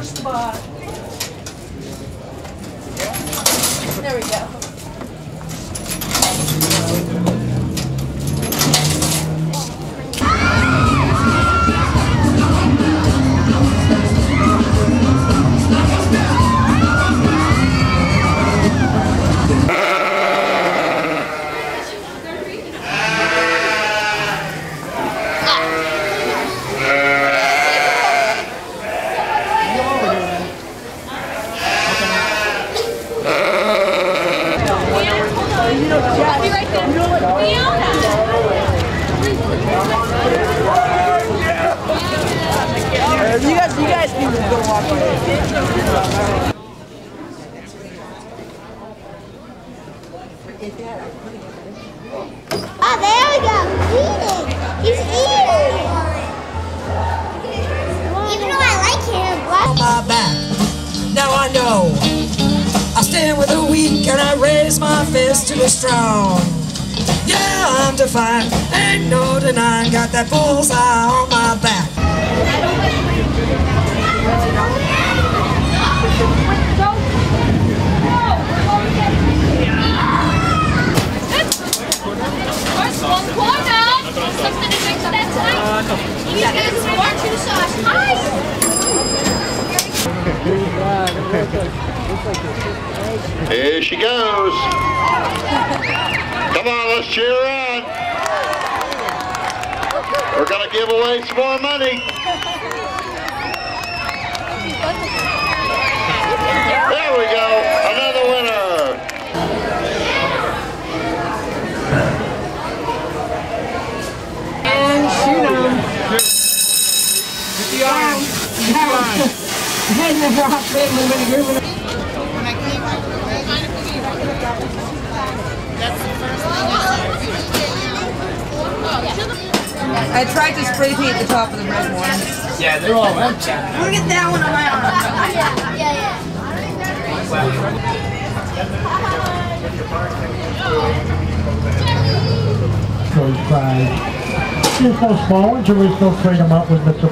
spot. There we go. I'll be right there. You guys can go walk away. Oh, there we go. Eating. He's eating. Even though I like him, on my back. Now I know I stand with the weak and I raise my fist to the strong. Yeah, I'm defiant, ain't no denying. Got that bullseye on my back. One corner. Something to drink that tonight. You guys are too sauce. Here she goes. Come on, let's cheer her on. We're going to give away some more money. There we go. Another winner. And shoot him. Hey, never off it. I tried to spray paint the top of the red one. Yeah, they're all empty. Look at that one on my arm. yeah. Goes by. Here's those small ones, or we still trade them out with Mr.